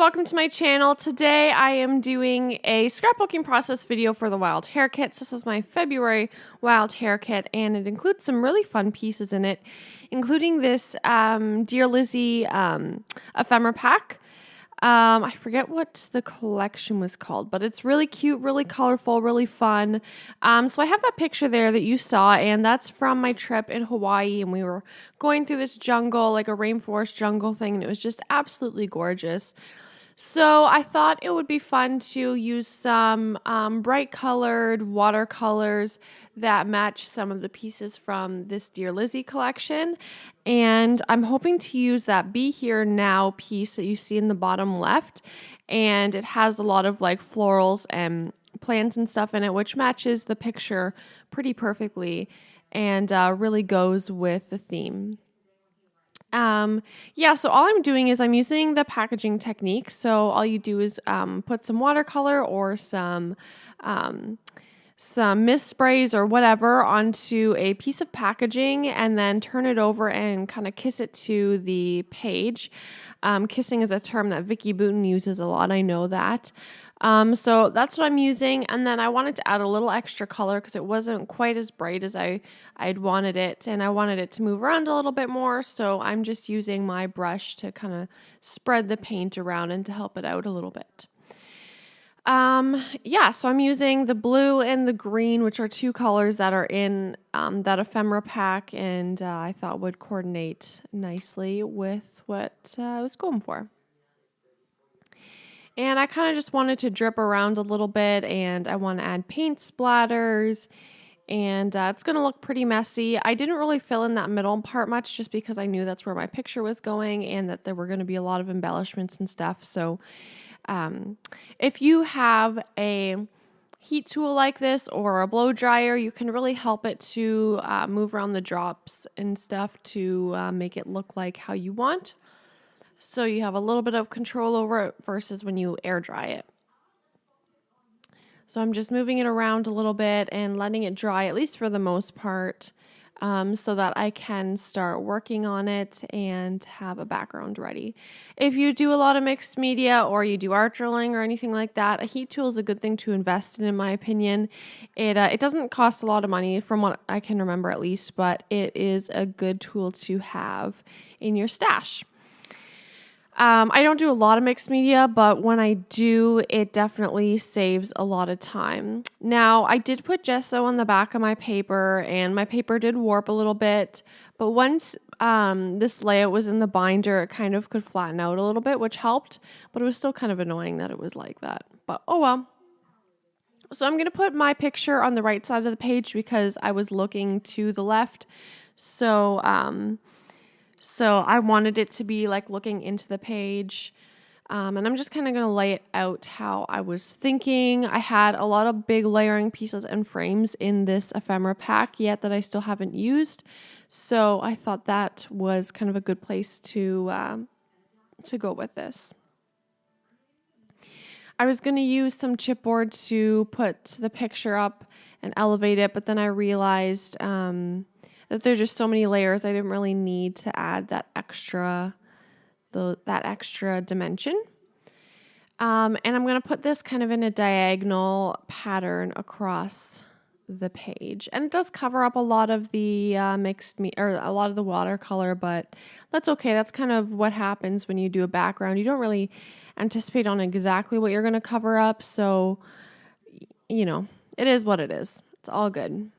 welcome to my channel. Today I am doing a scrapbooking process video for the Wild Hare kits. This is my February Wild Hare kit and it includes some really fun pieces in it, including this Dear Lizzie ephemera pack. I forget what the collection was called, but it's really cute, really colorful, really fun. So I have that picture there that you saw, and that's from my trip in Hawaii, and we were going through this jungle, like a rainforest jungle thing, and it was just absolutely gorgeous. So I thought it would be fun to use some bright colored watercolors that match some of the pieces from this Dear Lizzie collection. And I'm hoping to use that Be Here Now piece that you see in the bottom left. And it has a lot of like florals and plants and stuff in it, which matches the picture pretty perfectly and really goes with the theme. So all I'm doing is I'm using the packaging technique. So all you do is put some watercolor or some mist sprays or whatever onto a piece of packaging and then turn it over and kind of kiss it to the page. Kissing is a term that Vicky Booten uses a lot. I know that. So that's what I'm using. And then I wanted to add a little extra color because it wasn't quite as bright as I'd wanted it. And I wanted it to move around a little bit more. So I'm just using my brush to kind of spread the paint around and to help it out a little bit. So I'm using the blue and the green, which are two colors that are in that ephemera pack. And I thought would coordinate nicely with what I was going for. And I kind of just wanted to drip around a little bit, and I want to add paint splatters, and it's going to look pretty messy. I didn't really fill in that middle part much just because I knew that's where my picture was going and that there were going to be a lot of embellishments and stuff. So if you have a heat tool like this or a blow dryer, you can really help it to move around the drops and stuff to make it look like how you want. So you have a little bit of control over it versus when you air dry it. So I'm just moving it around a little bit and letting it dry, at least for the most part, so that I can start working on it and have a background ready. If you do a lot of mixed media or you do art drilling or anything like that, a heat tool is a good thing to invest in my opinion. It doesn't cost a lot of money from what I can remember at least, but it is a good tool to have in your stash. I don't do a lot of mixed media, but when I do, it definitely saves a lot of time. Now, I did put gesso on the back of my paper, and my paper did warp a little bit, but once this layout was in the binder, it kind of could flatten out a little bit, which helped, but it was still kind of annoying that it was like that. But oh well. So I'm going to put my picture on the right side of the page because I was looking to the left. So I wanted it to be like looking into the page. And I'm just kind of going to lay it out how I was thinking. I had a lot of big layering pieces and frames in this ephemera pack yet that I still haven't used. So I thought that was kind of a good place to go with this. I was going to use some chipboard to put the picture up and elevate it, but then I realized that there's just so many layers. I didn't really need to add that extra dimension. And I'm going to put this kind of in a diagonal pattern across the page. And it does cover up a lot of the a lot of the watercolor, but that's okay. That's kind of what happens when you do a background. You don't really anticipate on exactly what you're going to cover up. So, you know, it is what it is. It's all good.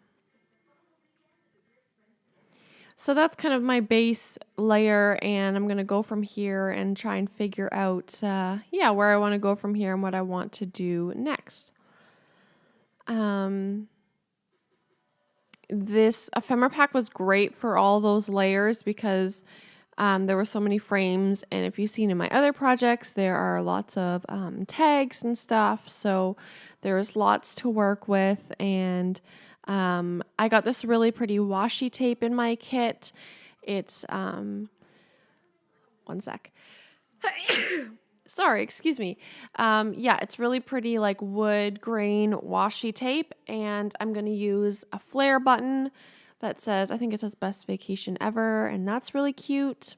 So that's kind of my base layer, and I'm going to go from here and try and figure out, where I want to go from here and what I want to do next. This ephemera pack was great for all those layers because there were so many frames, and if you've seen in my other projects, there are lots of tags and stuff, so there's lots to work with, and I got this really pretty washi tape in my kit. It's, one sec. Sorry, excuse me. It's really pretty like wood grain washi tape, and I'm going to use a flare button that says, I think it says best vacation ever, and that's really cute.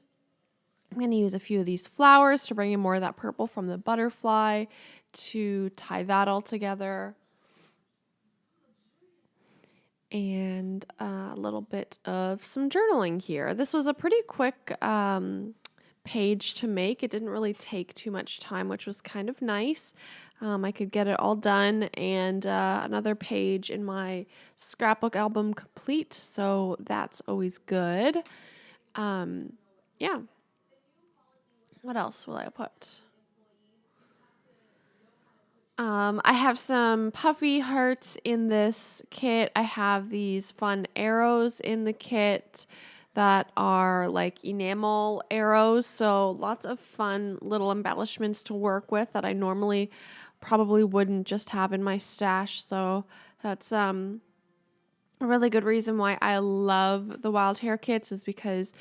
I'm going to use a few of these flowers to bring in more of that purple from the butterfly to tie that all together. And a little bit of some journaling here. This was a pretty quick page to make. It didn't really take too much time, which was kind of nice. I could get it all done, and another page in my scrapbook album complete, so that's always good. Yeah. What else will I put? I have some puffy hearts in this kit. I have these fun arrows in the kit that are like enamel arrows. So lots of fun little embellishments to work with that I normally probably wouldn't just have in my stash. So that's a really good reason why I love the Wild Hare kits, is because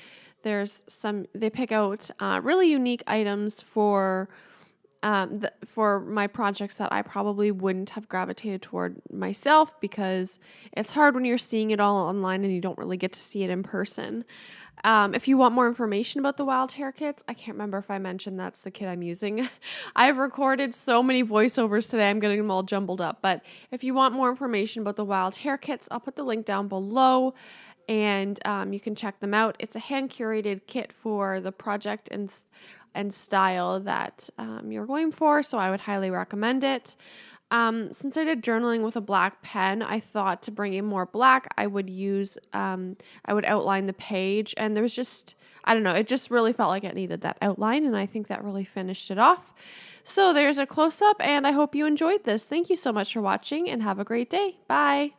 they pick out really unique items for for my projects that I probably wouldn't have gravitated toward myself, because it's hard when you're seeing it all online and you don't really get to see it in person. If you want more information about the Wild Hare kits, I can't remember if I mentioned that's the kit I'm using. I've recorded so many voiceovers today, I'm getting them all jumbled up. But if you want more information about the Wild Hare kits, I'll put the link down below, and you can check them out. It's a hand-curated kit for the project and style that you're going for, so I would highly recommend it. Since I did journaling with a black pen, I thought to bring in more black, I would outline the page, and there was just, I don't know, it just really felt like it needed that outline, and I think that really finished it off. So there's a close-up, and I hope you enjoyed this. Thank you so much for watching, and have a great day. Bye!